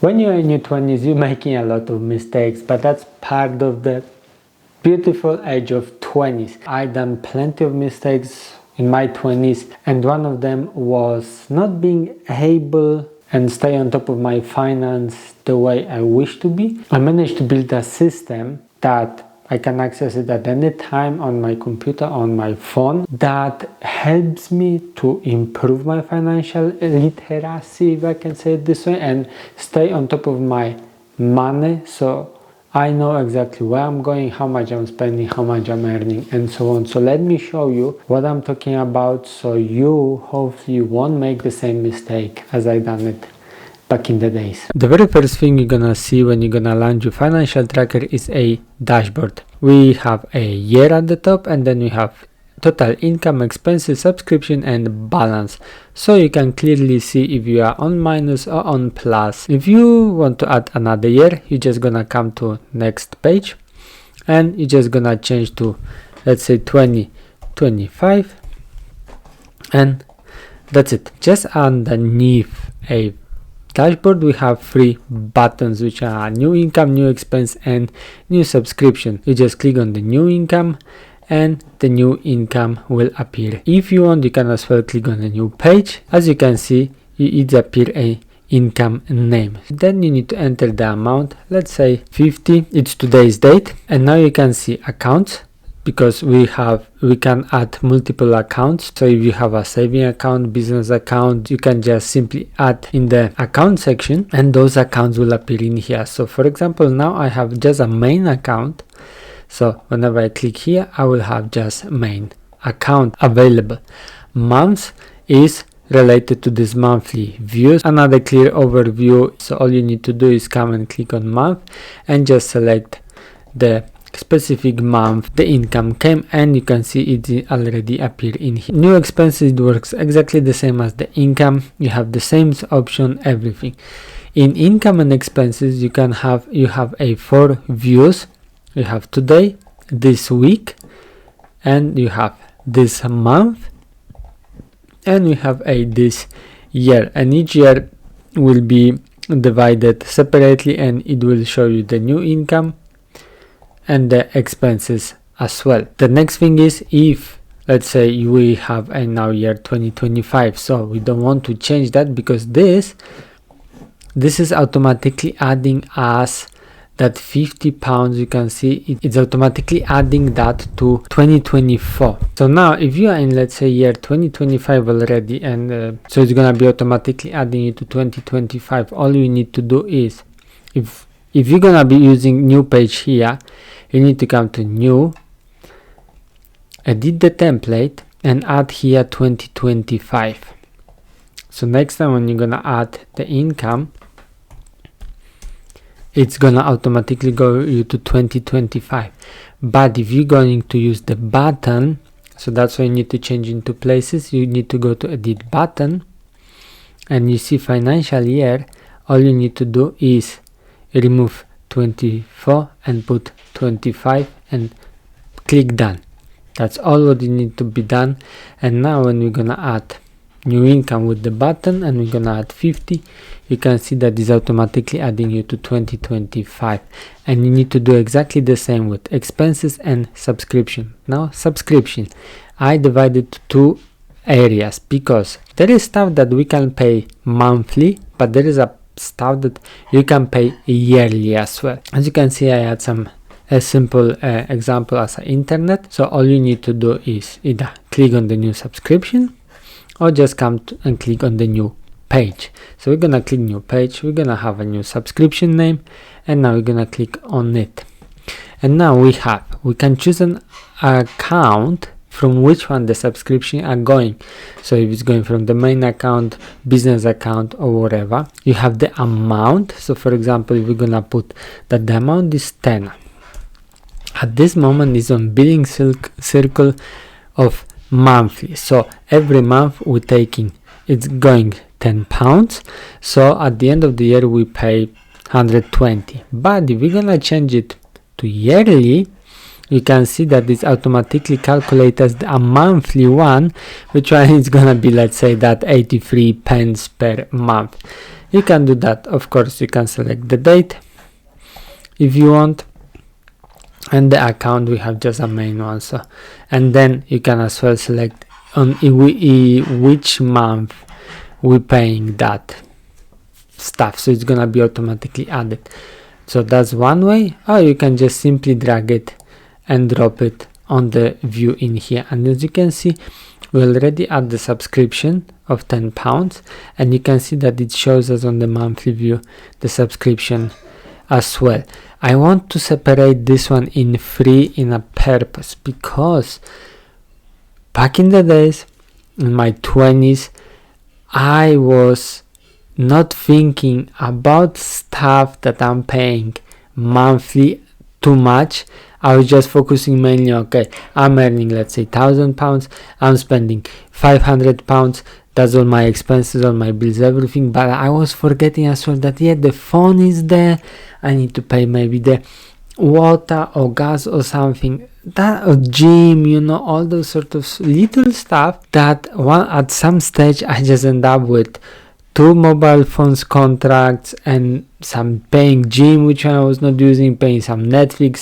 When you're in your 20s, you're making a lot of mistakes, but that's part of the beautiful age of 20s. I done plenty of mistakes in my 20s, and one of them was not being able and stay on top of my finance the way I wish to be. I managed to build a system that I can access it at any time on my computer, on my phone, that helps me to improve my financial literacy, if I can say it this way, and stay on top of my money, so I know exactly where I'm going, how much I'm spending, how much I'm earning, and so on. So let me show you what I'm talking about, so you hopefully won't make the same mistake as I done it back in the days. The very first thing you're gonna see when you're gonna launch your financial tracker is a dashboard. We have a year at the top, and then we have total income, expenses, subscription, and balance, so you can clearly see if you are on minus or on plus. If you want to add another year, you're just gonna come to next page, and you're just gonna change to, let's say, 2025, and that's it. Just underneath a dashboard we have 3 buttons, which are new income, new expense, and new subscription. You just click on the new income and the new income will appear. If you want, you can as well click on the new page. As you can see, it appear a income name. Then you need to enter the amount, let's say 50, it's today's date, and now you can see accounts, because we can add multiple accounts. So if you have a saving account, business account, you can just simply add in the account section, and those accounts will appear in here. So for example, now I have just a main account, so whenever I click here, I will have just main account available. Months is related to this monthly views, another clear overview. So all you need to do is come and click on month and just select the specific month the income came, and you can see it already appear in here. New expenses, it works exactly the same as the income. You have the same option, everything. In income and expenses, you have a 4 views. You have today, this week, and you have this month, and we have a this year, and each year will be divided separately, and it will show you the new income and the expenses as well. The next thing is, if let's say we have a now year 2025, so we don't want to change that, because this is automatically adding us that 50 pounds. You can see it's automatically adding that to 2024. So now if you are in, let's say, year 2025 already, and so it's gonna be automatically adding it to 2025. All you need to do is, if you're gonna be using new page here, you need to come to new, edit the template, and add here 2025. So next time when you're gonna add the income, it's gonna automatically go you to 2025. But if you're going to use the button, so that's why you need to change into places. You need to go to edit button, and you see financial year. All you need to do is remove 24 and put 25 and click done. That's all what you need to be done. And now when we're gonna add new income with the button, and we're gonna add 50, you can see that is automatically adding you to 2025. And you need to do exactly the same with expenses and subscription. Now subscription, I divided to 2 areas, because there is stuff that we can pay monthly, but there is a stuff that you can pay yearly as well. As you can see, I had a simple example as an internet. So all you need to do is either click on the new subscription, or just come and click on the new page. So we're gonna click new page, we're gonna have a new subscription name, and now we're gonna click on it. And now we can choose an account from which one the subscription are going. So if it's going from the main account, business account, or whatever, you have the amount. So for example, if we're gonna put that the amount is 10, at this moment is on billing circle of monthly. So every month we're taking, it's going 10 pounds. So at the end of the year we pay 120. But if we're gonna change it to yearly, you can see that it's automatically calculated as a monthly one, which one is gonna be, let's say, that 83 pence per month. You can do that. Of course, you can select the date if you want, and the account, we have just a main one. So, and then you can as well select on which month we're paying that stuff, so it's gonna be automatically added. So that's one way, or you can just simply drag it and drop it on the view in here. And as you can see, we already add the subscription of £10, and you can see that it shows us on the monthly view the subscription as well. I want to separate this one in free in a purpose, because back in the days, in my 20s, I was not thinking about stuff that I'm paying monthly too much. I was just focusing mainly, okay, I'm earning, let's say, £1,000, I'm spending £500, that's all my expenses, all my bills, everything. But I was forgetting as well that, yeah, the phone is there, I need to pay maybe the water or gas or something, that, or gym, you know, all those sort of little stuff that at some stage I just end up with 2 mobile phones contracts and some paying gym which I was not using, paying some Netflix,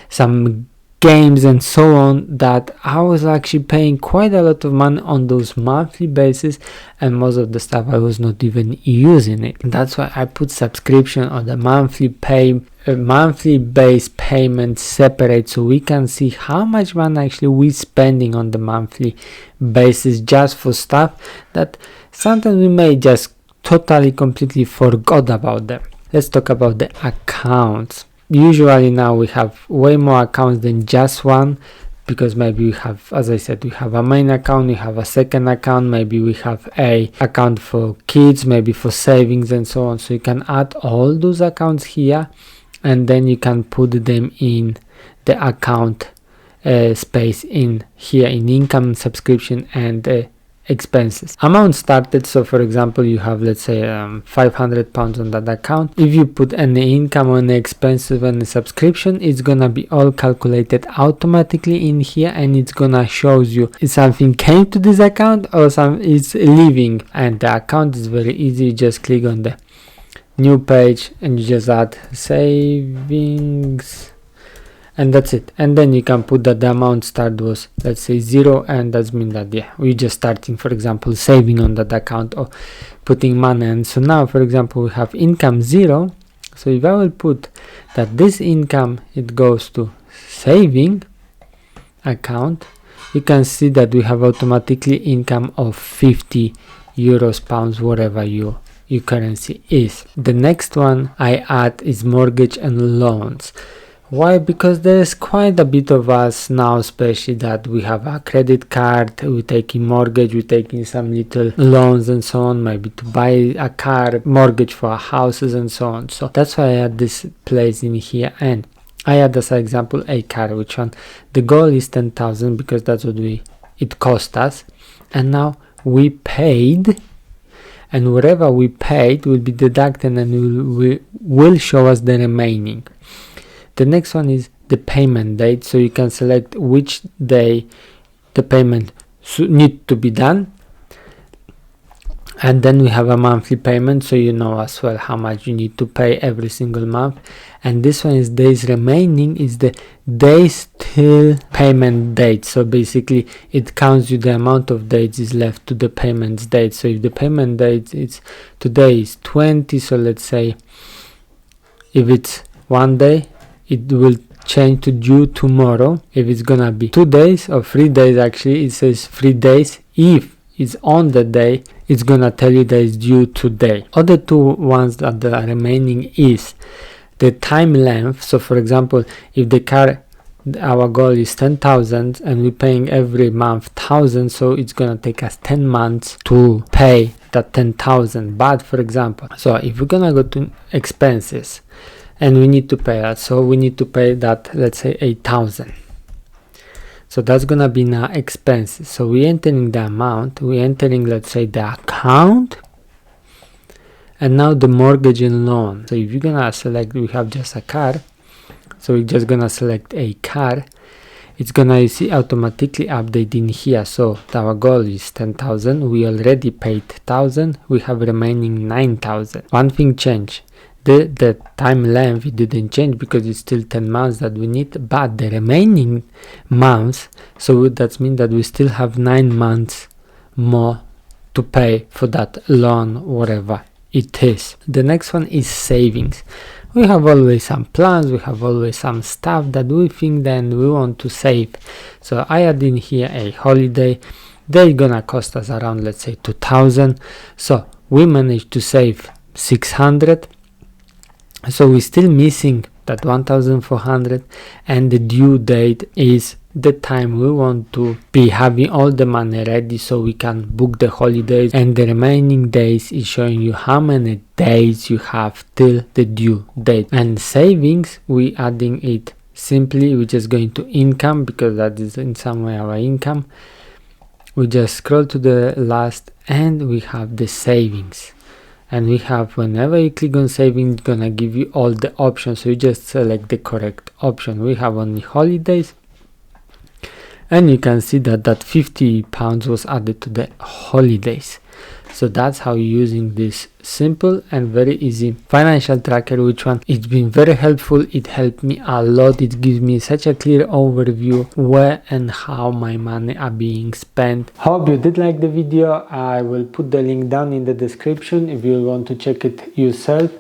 some games and so on, that I was actually paying quite a lot of money on those monthly basis, and most of the stuff I was not even using it. That's why I put subscription on the monthly base payment separate, so we can see how much money actually we spending on the monthly basis just for stuff that sometimes we may just totally completely forgot about them. Let's talk about the accounts. Usually now we have way more accounts than just one, because maybe we have, as I said, we have a main account, we have a second account, maybe we have a account for kids, maybe for savings and so on. So you can add all those accounts here, and then you can put them in the account space in here in income, subscription, and expenses. Amount started, so for example, you have, let's say, £500 on that account. If you put any income or any expenses or any subscription, it's gonna be all calculated automatically in here, and it's gonna show you if something came to this account or some is leaving. And the account is very easy. You just click on the new page and you just add savings, and that's it. And then you can put that the amount start was, let's say, 0, and that means that, yeah, we're just starting, for example, saving on that account or putting money. And so now, for example, we have income 0. So if I will put that this income, it goes to saving account, you can see that we have automatically income of 50 euros, pounds, whatever your currency is. The next one I add is mortgage and loans. Why? Because there's quite a bit of us now, especially that we have a credit card, we're taking mortgage, we're taking some little loans and so on, maybe to buy a car, mortgage for our houses and so on. So that's why I add this place in here, and I add as an example a car, which one the goal is 10,000, because that's what it cost us, and now we paid, and whatever we paid will be deducted and will show us the remaining. The next one is the payment date, so you can select which day the payment need to be done, and then we have a monthly payment, so you know as well how much you need to pay every single month. And this one is days remaining, is the days till payment date, so basically it counts you the amount of days is left to the payment date. So if the payment date is today is 20, so let's say if it's 1 day, it will change to due tomorrow. If it's gonna be 2 days or 3 days, actually it says 3 days. If it's on the day, it's gonna tell you that it's due today. Other two ones that are remaining is the time length. So for example, if the car, our goal is 10,000 and we're paying every month 1,000, so it's gonna take us 10 months to pay that 10,000. But for example, so if we're gonna go to expenses and we need to pay that, so we need to pay that, let's say 8,000. So that's gonna be now expenses. So we're entering the amount, we're entering, let's say, the account, and now the mortgage and loan. So if you're gonna select, we have just a car, so we're just gonna select a car, it's gonna see automatically update in here. So our goal is 10,000. We already paid 1,000. We have remaining 9,000. One thing changed. The time length, it didn't change because it's still 10 months that we need, but the remaining months, so that means that we still have 9 months more to pay for that loan, whatever it is. The next one is savings. We have always some plans, we have always some stuff that we think then we want to save. So I add in here a holiday. They're gonna cost us around, let's say, 2,000. So we managed to save 600. So we're still missing that 1,400, and the due date is the time we want to be having all the money ready so we can book the holidays, and the remaining days is showing you how many days you have till the due date. And savings, we adding it simply, we're just going to income because that is in some way our income. We just scroll to the last and we have the savings. And we have, whenever you click on saving, it's gonna give you all the options, so you just select the correct option. We have only holidays, and you can see that that £50 was added to the holidays. So that's how you're using this simple and very easy financial tracker. Which one? It's been very helpful. It helped me a lot. It gives me such a clear overview where and how my money are being spent. Hope you did like the video. I will put the link down in the description if you want to check it yourself.